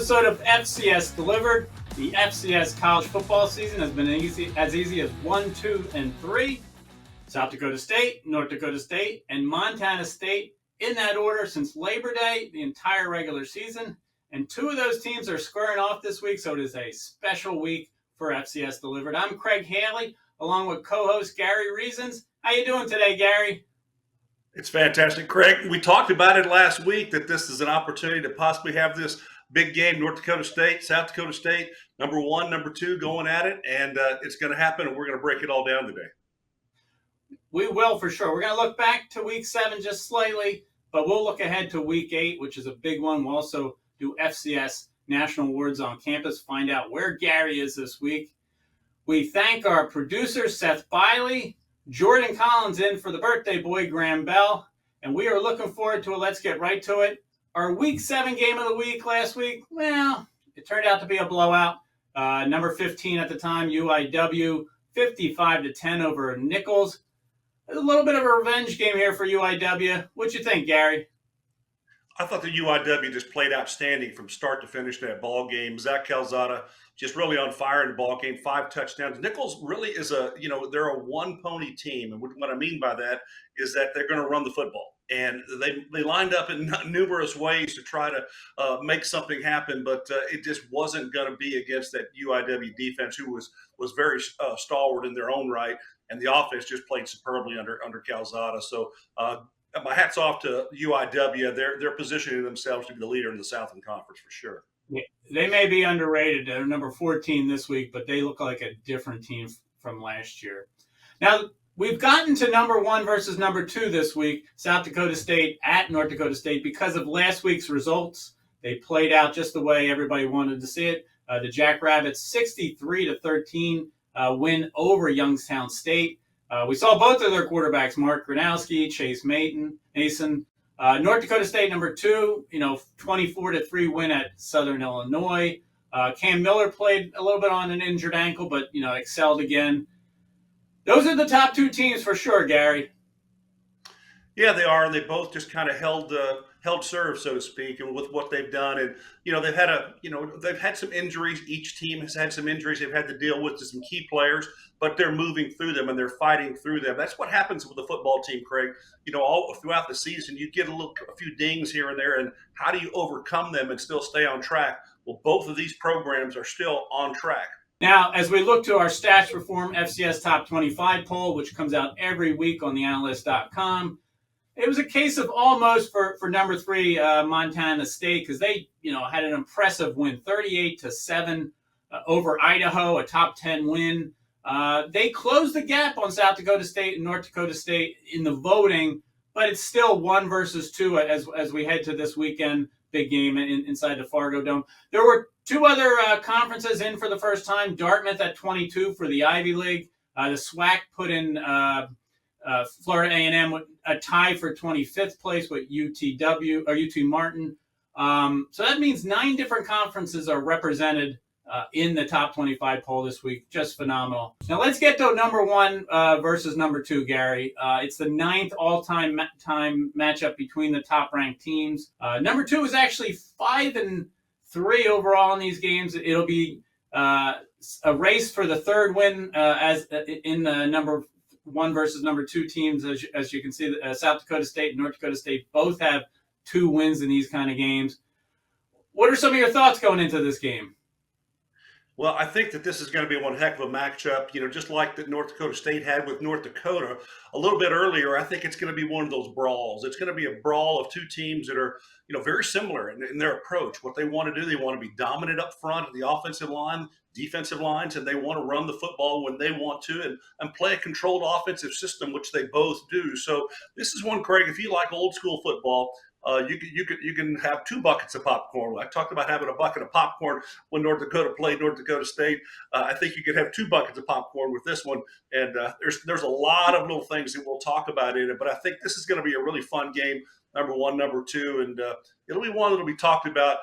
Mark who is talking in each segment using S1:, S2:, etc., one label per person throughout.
S1: episode of FCS Delivered. The FCS college football season has been as easy as 1, 2, and 3. South Dakota State, North Dakota State, and Montana State in that order since Labor Day, the entire regular season. And 2 of those teams are squaring off this week, so it is a special week for FCS Delivered. I'm Craig Haley, along with co-host Gary Reasons. How you doing today, Gary?
S2: It's fantastic, Craig. We talked about it last week that this is an opportunity to possibly have this big game, North Dakota State, South Dakota State, number 1, number 2 going at it, and it's going to happen, and we're going to break it all down today.
S1: We will for sure. We're going to look back to Week 7 just slightly, but we'll look ahead to Week 8, which is a big one. We'll also do FCS National Awards on campus, find out where Gary is this week. We thank our producer, Seth Biley, Jordan Collins in for the birthday boy, Graham Bell, and we are looking forward to it. Let's get right to it. Our Week 7 game of the week last week, well, it turned out to be a blowout. Number 15 at the time, UIW, 55-10 over Nichols. A little bit of a revenge game here for UIW. What'd you think, Gary?
S2: I thought the UIW just played outstanding from start to finish in that ball game. Zach Calzada just really on fire in the ball game, 5 touchdowns. Nichols really is they're a one-pony team. And what I mean by that is that they're going to run the football. And they lined up in numerous ways to try to make something happen, but it just wasn't going to be against that UIW defense, who was very stalwart in their own right, and the offense just played superbly under Calzada. So my hat's off to UIW. They're positioning themselves to be the leader in the Southern Conference for sure.
S1: Yeah, they may be underrated. They're number 14 this week, but they look like a different team from last year. Now, we've gotten to number 1 versus number 2 this week, South Dakota State at North Dakota State, because of last week's results. They played out just the way everybody wanted to see it. The Jackrabbits 63-13 win over Youngstown State. We saw both of their quarterbacks, Mark Gronowski, Chase Mason. North Dakota State, number 2, 24-3 win at Southern Illinois. Cam Miller played a little bit on an injured ankle, but, excelled again. Those are the top 2 teams for sure, Gary.
S2: Yeah, they are. They both just kind of held serve, so to speak, and with what they've done. And they've had some injuries. Each team has had some injuries they've had to deal with to some key players, but they're moving through them and they're fighting through them. That's what happens with the football team, Craig. All throughout the season, you get a few dings here and there, and how do you overcome them and still stay on track? Well, both of these programs are still on track.
S1: Now, as we look to our Stats Reform FCS Top 25 poll, which comes out every week on TheAnalyst.com, it was a case of almost for number 3, Montana State, because they, had an impressive win, 38-7 over Idaho, a top 10 win. They closed the gap on South Dakota State and North Dakota State in the voting, but it's still 1 versus 2 as we head to this weekend big game inside the Fargo Dome. There were 2 other conferences in for the first time. Dartmouth at 22 for the Ivy League. The SWAC put in Florida A&M with a tie for 25th place with UTW or UT Martin. So that means 9 different conferences are represented in the top 25 poll this week. Just phenomenal. Now let's get to number 1 versus number 2, Gary. It's the 9th all-time time matchup between the top-ranked teams. Number 2 is actually 5-3 overall in these games. It'll be a race for the 3rd win as in the number 1 versus number 2 teams. As you can see, South Dakota State and North Dakota State both have 2 wins in these kind of games. What are some of your thoughts going into this game?
S2: Well, I think that this is going to be one heck of a matchup, just like that North Dakota State had with North Dakota a little bit earlier. I think it's going to be one of those brawls. It's going to be a brawl of 2 teams that are, very similar in their approach. What they want to do, they want to be dominant up front of the offensive line, defensive lines, and they want to run the football when they want to and play a controlled offensive system, which they both do. So this is one, Craig, if you like old school football, you can have 2 buckets of popcorn. I talked about having a bucket of popcorn when North Dakota played North Dakota State. I think you could have 2 buckets of popcorn with this one. And there's a lot of little things that we'll talk about in it, but I think this is going to be a really fun game. Number 1, number 2, and it'll be one that'll be talked about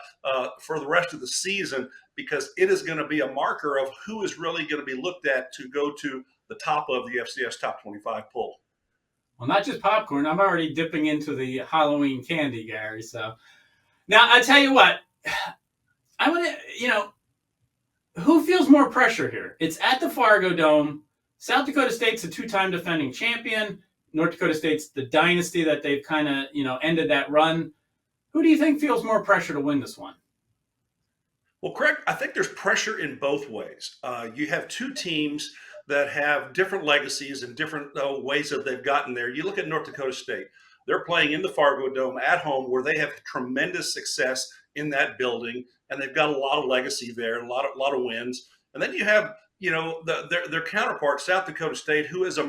S2: for the rest of the season, because it is going to be a marker of who is really going to be looked at to go to the top of the FCS Top 25 poll.
S1: Well, not just popcorn. I'm already dipping into the Halloween candy, Gary. So now I tell you what, I want to, who feels more pressure here? It's at the Fargo Dome. South Dakota State's a two-time defending champion. North Dakota State's the dynasty that they've kind of, ended that run. Who do you think feels more pressure to win this one?
S2: Well, Craig, I think there's pressure in both ways. You have two teams that have different legacies and different ways that they've gotten there. You look at North Dakota State. They're playing in the Fargo Dome at home where they have tremendous success in that building, and they've got a lot of legacy there, a lot of wins. And then you have, their counterpart, South Dakota State, who has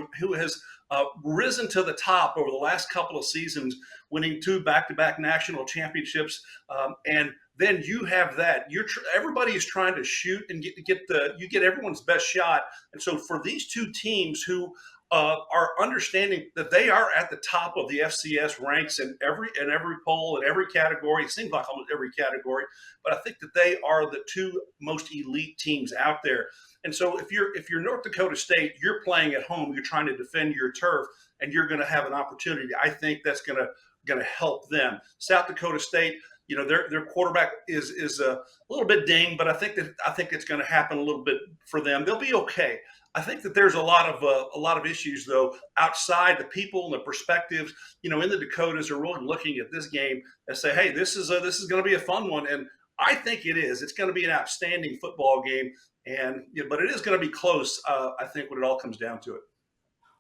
S2: risen to the top over the last couple of seasons, winning 2 back-to-back national championships, and then you have that. Everybody is trying to shoot and get everyone's best shot. And so for these two teams who are understanding that they are at the top of the FCS ranks in every poll, in every category, it seems like almost every category, but I think that they are the two most elite teams out there. And so if you're North Dakota State, you're playing at home, you're trying to defend your turf, and you're going to have an opportunity. I think that's going to help them. South Dakota State, their quarterback is a little bit dinged, but I think it's going to happen a little bit for them. They'll be okay. I think that there's a lot of issues though outside the people and the perspectives. In the Dakotas are really looking at this game and say, hey, this is going to be a fun one, and I think it is. It's going to be an outstanding football game, but it is going to be close. I think when it all comes down to it.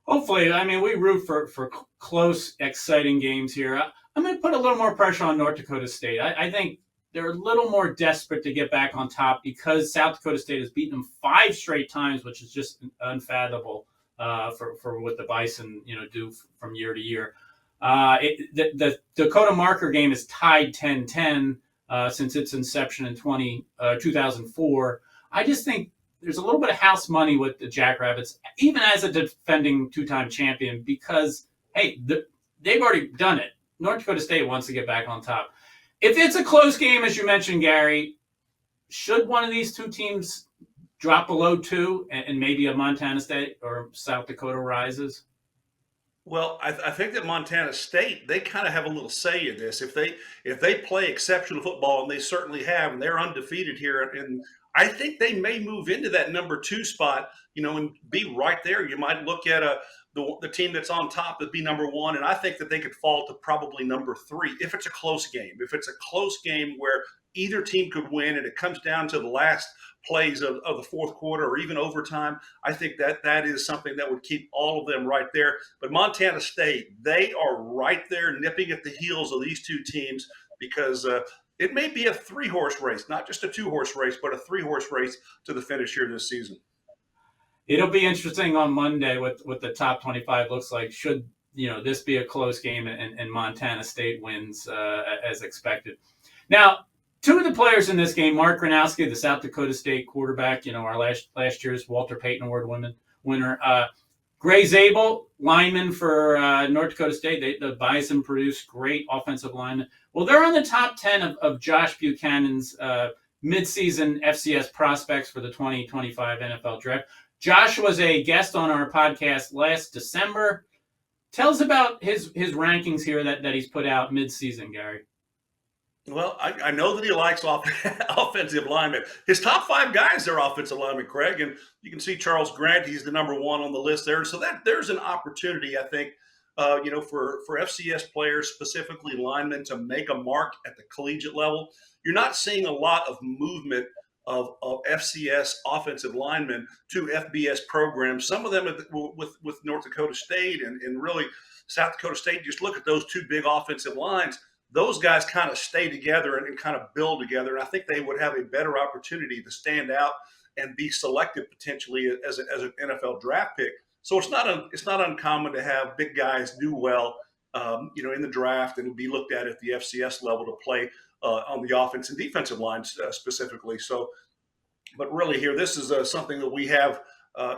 S1: Hopefully, we root for close, exciting games here. I'm going to put a little more pressure on North Dakota State. I think they're a little more desperate to get back on top because South Dakota State has beaten them 5 straight times, which is just unfathomable for what the Bison do from year to year. The Dakota Marker game is tied 10-10 since its inception in 2004. I just think there's a little bit of house money with the Jackrabbits, even as a defending 2-time champion, because, hey, they've already done it. North Dakota State wants to get back on top. If it's a close game, as you mentioned, Gary, should one of these two teams drop below 2 and maybe a Montana State or South Dakota rises?
S2: Well, I think that Montana State, they kind of have a little say in this. If they play exceptional football, and they certainly have, and they're undefeated here, and I think they may move into that number 2 spot, and be right there. You might look at the team that's on top would be number 1, and I think that they could fall to probably number 3 if it's a close game. If it's a close game where either team could win and it comes down to the last plays of the fourth quarter or even overtime, I think that is something that would keep all of them right there. But Montana State, they are right there nipping at the heels of these two teams because it may be a 3-horse race, not just a 2-horse race, but a 3-horse race to the finish here this season.
S1: It'll be interesting on Monday what the top 25 looks like. Should this be a close game and Montana State wins as expected. Now, 2 of the players in this game, Mark Gronowski, the South Dakota State quarterback, our last year's Walter Payton Award winner. Gray Zabel, lineman for North Dakota State. The Bison produced great offensive linemen. Well, they're on the top 10 of Josh Buchanan's midseason FCS prospects for the 2025 NFL Draft. Josh was a guest on our podcast last December. Tell us about his rankings here that he's put out midseason, Gary.
S2: Well, I know that he likes offensive linemen. His top 5 guys are offensive linemen, Craig, and you can see Charles Grant. He's the number 1 on the list there. So there's an opportunity, I think, for FCS players, specifically linemen, to make a mark at the collegiate level. You're not seeing a lot of movement of FCS offensive linemen to FBS programs. Some of them with North Dakota State and really South Dakota State. Just look at those 2 big offensive lines. Those guys kind of stay together and kind of build together. And I think they would have a better opportunity to stand out and be selected potentially as an NFL draft pick. So it's not uncommon to have big guys do well, in the draft and be looked at the FCS level to play on the offense and defensive lines specifically. So, but really here, this is something that we have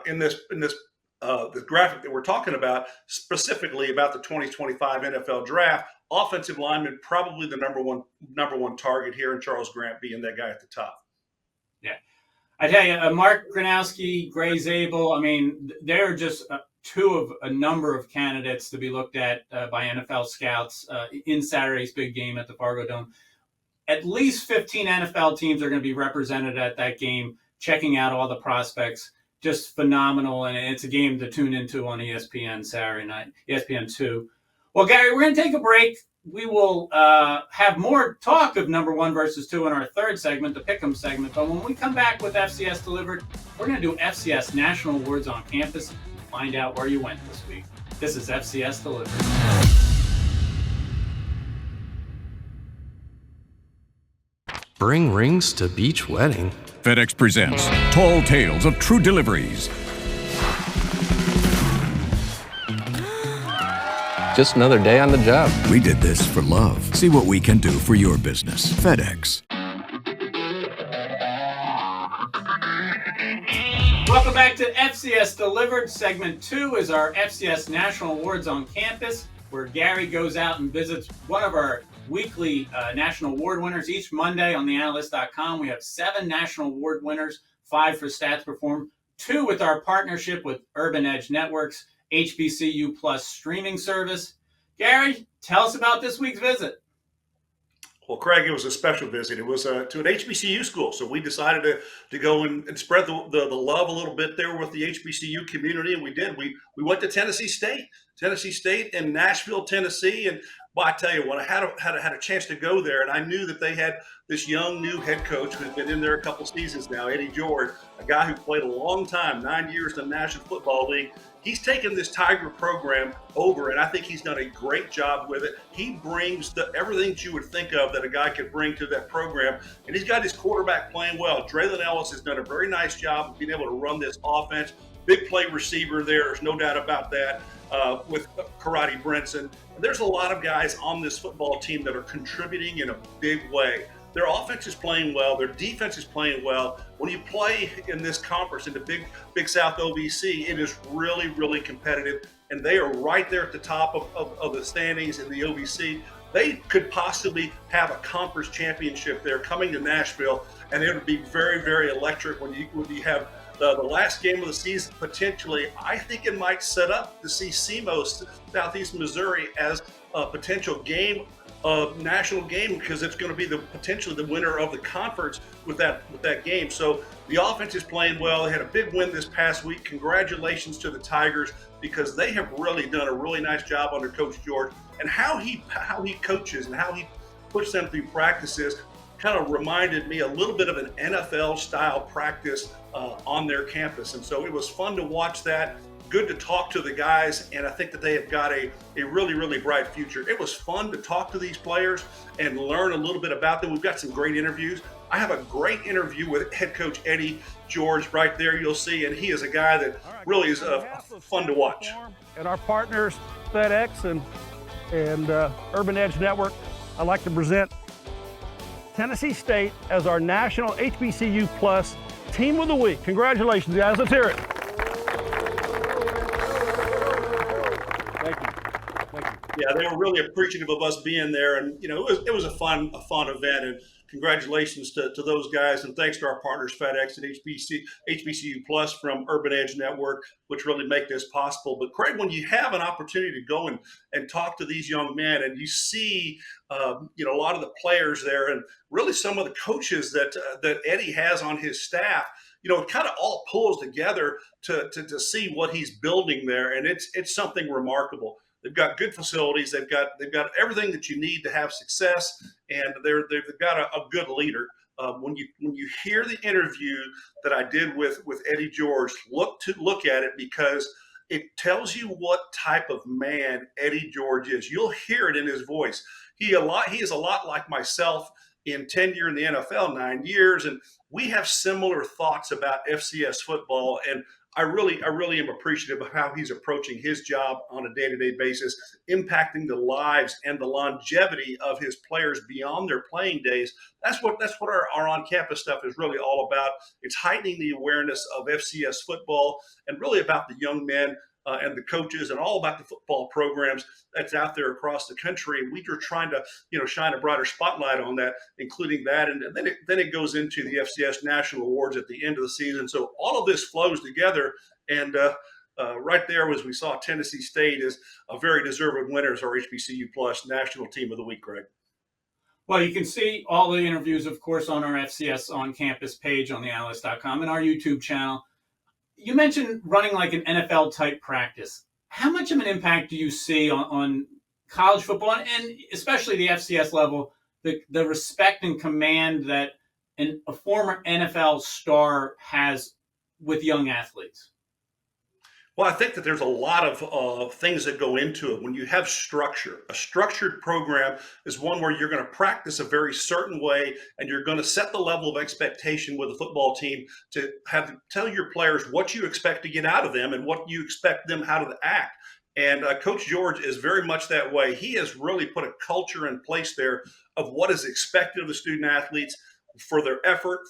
S2: in this the graphic that we're talking about, specifically about the 2025 NFL draft. Offensive lineman, probably the number one target here, and Charles Grant being that guy at the top.
S1: Yeah. I tell you, Mark Gronowski, Gray Zabel, they're just 2 of a number of candidates to be looked at by NFL scouts in Saturday's big game at the Fargo Dome. at least 15 NFL teams are going to be represented at that game, checking out all the prospects. Just phenomenal, and it's a game to tune into on ESPN Saturday night, ESPN2. Well, Gary, we're going to take a break. We will have more talk of number 1 versus 2 in our third segment, the Pick'em segment. But when we come back with FCS Delivered, we're going to do FCS National Awards on campus and find out where you went this week. This is FCS Delivered.
S3: Bring rings to beach wedding.
S4: FedEx presents Tall Tales of True Deliveries.
S3: Just another day on the job.
S4: We did this for love. See what we can do for your business. FedEx.
S1: Welcome back to FCS Delivered. Segment 2 is our FCS National Awards on campus, where Gary goes out and visits one of our weekly National Award winners. Each Monday on TheAnalyst.com, we have 7 National Award winners, 5 for Stats Perform, 2 with our partnership with Urban Edge Networks, HBCU Plus streaming service. Gary, tell us about this week's visit.
S2: Well, Craig, it was a special visit. It was to an HBCU school, so we decided to go and spread the love a little bit there with the HBCU community, and we did. We went to Tennessee State in Nashville, Tennessee, and well, I tell you what, I had a chance to go there, and I knew that they had this young new head coach who's been in there a couple seasons now, Eddie George, a guy who played a long time, 9 years in the National Football League. He's taken this Tiger program over, and I think he's done a great job with it. He brings everything that you would think of that a guy could bring to that program, and he's got his quarterback playing well. Draylon Ellis has done a very nice job of being able to run this offense. Big play receiver there's no doubt about that, with Karate Brinson. There's a lot of guys on this football team that are contributing in a big way. Their offense is playing well. Their defense is playing well. When you play in this conference, in the Big South OVC, it is really, really competitive. And they are right there at the top of the standings in the OVC. They could possibly have a conference championship there coming to Nashville. And it would be very, very electric when you have the last game of the season. Potentially, I think it might set up to see SEMO, Southeast Missouri, as a potential game, national game, because it's going to be potentially the winner of the conference with that game. So the offense is playing well. They had a big win this past week. Congratulations to the Tigers, because they have really done a really nice job under Coach George, and how he coaches and how he puts them through practices kind of reminded me a little bit of an NFL style practice on their campus. And so it was fun to watch that. Good to talk to the guys, and I think that they have got a really, really bright future. It was fun to talk to these players and learn a little bit about them. We've got some great interviews. I have a great interview with head coach Eddie George right there, you'll see, and he is a guy that really is fun to watch.
S5: And our partners, FedEx and Urban Edge Network, I'd like to present Tennessee State as our National HBCU Plus Team of the Week. Congratulations, guys. Let's hear it.
S2: Yeah, they were really appreciative of us being there, and it was a fun event. And congratulations to those guys, and thanks to our partners FedEx and HBCU Plus from Urban Edge Network, which really make this possible. But Craig, when you have an opportunity to go and talk to these young men, and you see a lot of the players there, and really some of the coaches that Eddie has on his staff, it kind of all pulls together to see what he's building there, and it's something remarkable. They've got good facilities. They've got everything that you need to have success, and they've got a good leader. When you hear the interview that I did with Eddie George, look at it, because it tells you what type of man Eddie George is. You'll hear it in his voice. He is a lot like myself in tenure in the NFL, 9 years, and we have similar thoughts about FCS football. And I really am appreciative of how he's approaching his job on a day-to-day basis, impacting the lives and the longevity of his players beyond their playing days. That's what our on-campus stuff is really all about. It's heightening the awareness of FCS football, and really about the young men and the coaches, and all about the football programs that's out there across the country. And we are trying to, shine a brighter spotlight on that, including that. And then it goes into the FCS National Awards at the end of the season. So all of this flows together. And right there, as we saw, Tennessee State is a very deserving winner as our HBCU Plus National Team of the Week, Greg.
S1: Well, you can see all the interviews, of course, on our FCS on campus page on TheAnalyst.com and our YouTube channel. You mentioned running like an NFL type practice. How much of an impact do you see on college football and especially the FCS level, the respect and command that a former NFL star has with young athletes?
S2: Well, I think that there's a lot of things that go into it. When you have structure, a structured program is one where you're going to practice a very certain way, and you're going to set the level of expectation with the football team to tell your players what you expect to get out of them and what you expect them how to act. And Coach George is very much that way. He has really put a culture in place there of what is expected of the student athletes for their effort,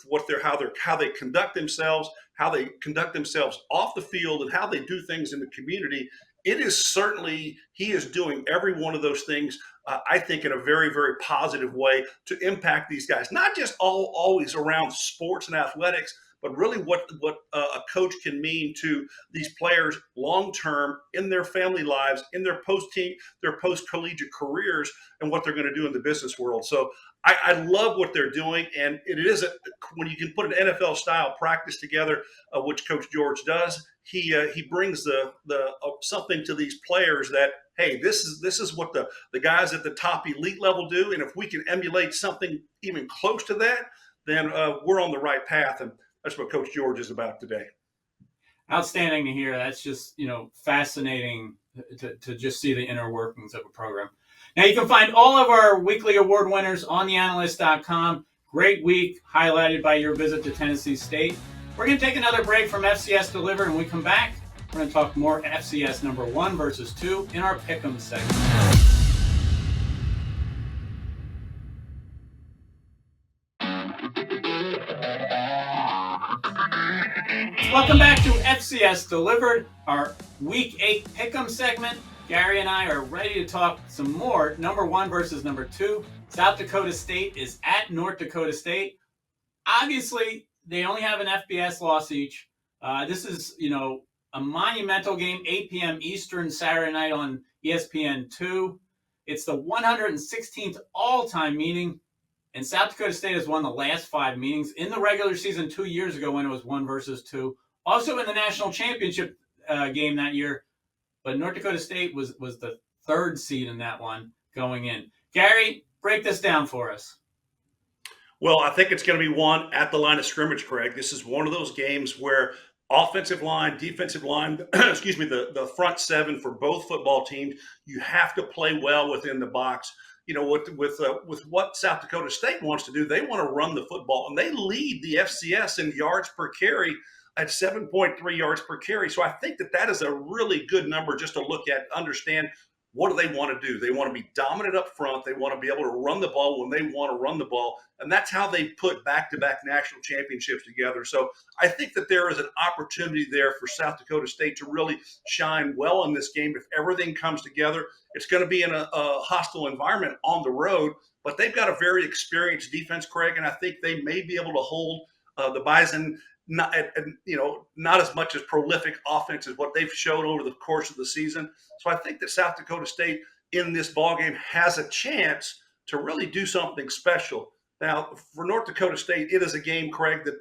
S2: how they conduct themselves, how they conduct themselves off the field, and how they do things in the community. It is certainly, he is doing every one of those things, I think, in a very, very positive way to impact these guys, not just always around sports and athletics, but really what a coach can mean to these players long-term in their family lives, in their post-collegiate careers, and what they're going to do in the business world. So I love what they're doing, and it is when you can put an NFL-style practice together, which Coach George does. He brings the something to these players that, hey, this is what the guys at the top elite level do, and if we can emulate something even close to that, then we're on the right path, and that's what Coach George is about today.
S1: Outstanding to hear. That's just, fascinating to just see the inner workings of a program. Now, you can find all of our weekly award winners on TheAnalyst.com. Great week, highlighted by your visit to Tennessee State. We're going to take another break from FCS Delivered, and when we come back, we're going to talk more FCS number 1 versus 2 in our Pick'em segment. Welcome back to FCS Delivered, our Week 8 Pick'em segment. Gary and I are ready to talk some more. Number 1 versus number 2. South Dakota State is at North Dakota State. Obviously, they only have an FBS loss each. This is, a monumental game, 8 p.m. Eastern, Saturday night on ESPN2. It's the 116th all-time meeting, and South Dakota State has won the last 5 meetings in the regular season 2 years ago when it was 1 versus 2. Also in the national championship game that year, but North Dakota State was the 3rd seed in that one going in. Gary, break this down for us.
S2: Well, I think it's going to be won at the line of scrimmage, Craig. This is one of those games where offensive line, defensive line, the front 7 for both football teams, you have to play well within the box. With what South Dakota State wants to do, they want to run the football, and they lead the FCS in yards per carry at 7.3 yards per carry. So I think that is a really good number just to look at, understand what do they want to do. They want to be dominant up front. They want to be able to run the ball when they want to run the ball. And that's how they put back-to-back national championships together. So I think that there is an opportunity there for South Dakota State to really shine well in this game. If everything comes together, it's going to be in a hostile environment on the road, but they've got a very experienced defense, Craig, and I think they may be able to hold the Bison not as much as prolific offense as what they've showed over the course of the season. So I think that South Dakota State in this ballgame has a chance to really do something special. Now, for North Dakota State, it is a game, Craig, that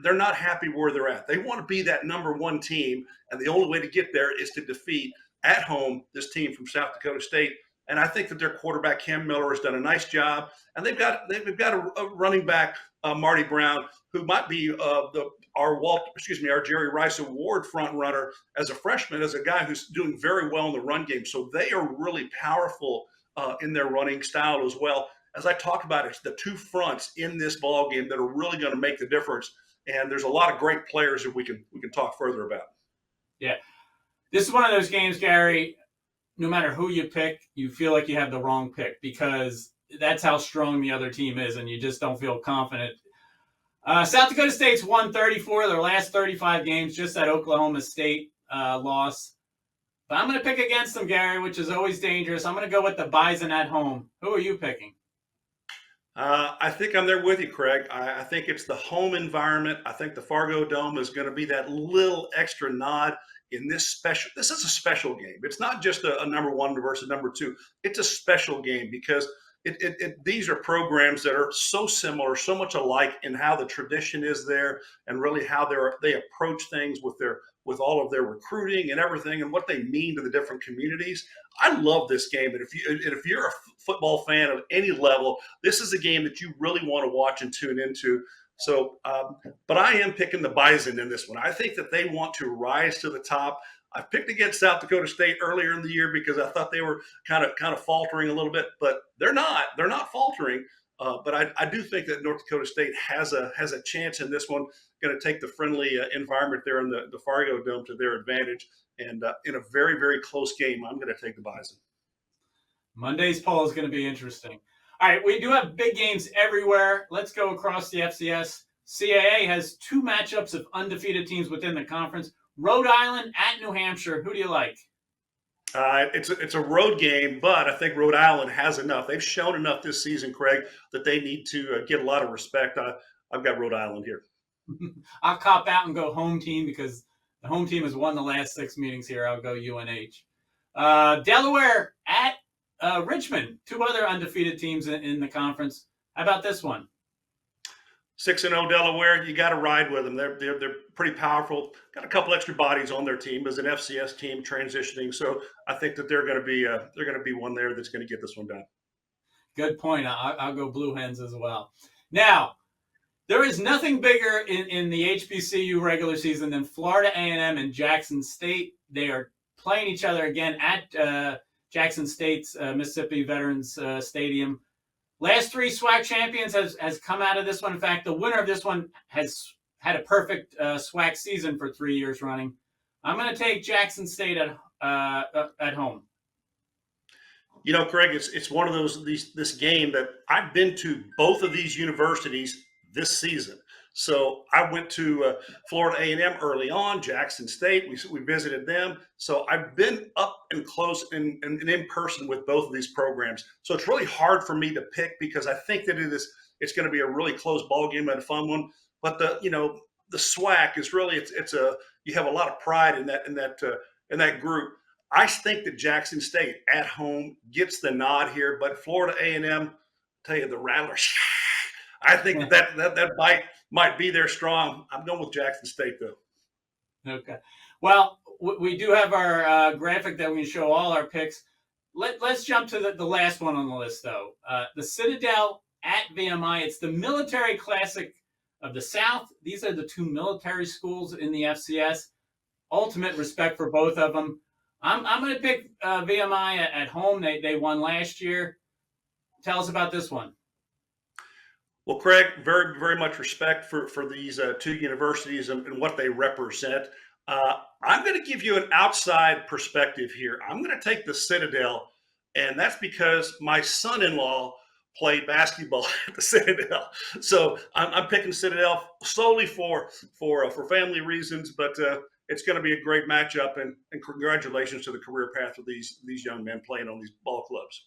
S2: they're not happy where they're at. They want to be that number 1 team, and the only way to get there is to defeat at home this team from South Dakota State. And I think that their quarterback Cam Miller has done a nice job, and they've got a running back Marty Brown, who might be our Jerry Rice Award front runner as a freshman, as a guy who's doing very well in the run game. So they are really powerful in their running style as well. As I talked about, it's the 2 fronts in this ball game that are really going to make the difference. And there's a lot of great players that we can talk further about.
S1: Yeah, this is one of those games, Gary. No matter who you pick, you feel like you have the wrong pick because that's how strong the other team is, and you just don't feel confident. South Dakota State's won 34 of their last 35 games, just that Oklahoma State loss. But I'm going to pick against them, Gary, which is always dangerous. I'm going to go with the Bison at home. Who are you picking?
S2: I think I'm there with you, Craig. I think it's the home environment. I think the Fargo Dome is going to be that little extra nod in this is a special game. It's not just a number 1 versus number 2. It's a special game because these are programs that are so similar, so much alike in how the tradition is there, and really how they approach things with all of their recruiting and everything, and what they mean to the different communities. I love this game, and if you're a football fan of any level, this is a game that you really want to watch and tune into. So, but I am picking the Bison in this one. I think that they want to rise to the top. I picked against South Dakota State earlier in the year because I thought they were kind of faltering a little bit, but they're not. They're not faltering. But I do think that North Dakota State has a chance in this one. Going to take the friendly environment there in the Fargo Dome to their advantage, and in a very, very close game, I'm going to take the Bison.
S1: Monday's poll is going to be interesting. All right, we do have big games everywhere. Let's go across the FCS. CAA has 2 matchups of undefeated teams within the conference. Rhode Island at New Hampshire. Who do you like?
S2: It's a road game, but I think Rhode Island has enough. They've shown enough this season, Craig, that they need to get a lot of respect. I've got Rhode Island here.
S1: I'll cop out and go home team because the home team has won the last 6 meetings here. I'll go UNH. Delaware at Richmond. 2 other undefeated teams in the conference. How about this one?
S2: 6-0 Delaware, you got to ride with them. They're pretty powerful. Got a couple extra bodies on their team as an FCS team transitioning, so I think that they're going to be one there that's going to get this one done.
S1: Good point. I'll go Blue Hens as well. Now, there is nothing bigger in the HBCU regular season than Florida A&M and Jackson State. They are playing each other again at Jackson State's Mississippi Veterans Stadium. Last 3 SWAC champions has come out of this one. In fact, the winner of this one has had a perfect SWAC season for 3 years running. I'm going to take Jackson State at home.
S2: You know, Craig, it's one of this game that I've been to both of these universities this season. So I went to Florida A&M early on, Jackson State. We visited them. So I've been up and close and in person with both of these programs. So it's really hard for me to pick because I think that it's going to be a really close ball game and a fun one. But the SWAC is really you have a lot of pride in that group. I think that Jackson State at home gets the nod here, but Florida A&M, tell you the Rattlers. I think that bite might be there strong. I'm going with Jackson State, though.
S1: Okay. Well, we do have our graphic that we can show all our picks. Let's jump to the last one on the list, though. The Citadel at VMI. It's the Military Classic of the South. These are the 2 military schools in the FCS. Ultimate respect for both of them. I'm going to pick VMI at home. They won last year. Tell us about this one.
S2: Well, Craig, very, very much respect for these 2 universities and what they represent. I'm going to give you an outside perspective here. I'm going to take the Citadel, and that's because my son-in-law played basketball at the Citadel. So I'm picking Citadel solely for family reasons, but it's going to be a great matchup, and congratulations to the career path of these young men playing on these ball clubs.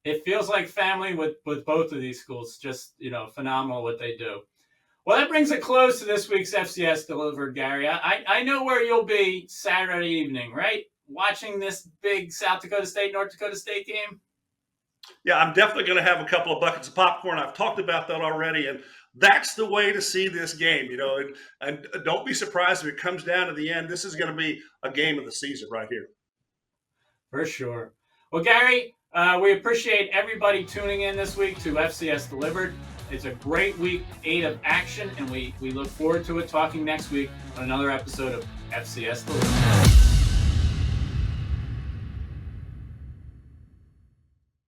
S1: It feels like family with both of these schools. Just, phenomenal what they do. Well, that brings a close to this week's FCS Delivered, Gary. I know where you'll be Saturday evening, right? Watching this big South Dakota State, North Dakota State game?
S2: Yeah, I'm definitely going to have a couple of buckets of popcorn. I've talked about that already, and that's the way to see this game, and don't be surprised if it comes down to the end. This is going to be a game of the season right here.
S1: For sure. Well, Gary, we appreciate everybody tuning in this week to FCS Delivered. It's a great week 8 of action, and we look forward to it talking next week on another episode of FCS Delivered.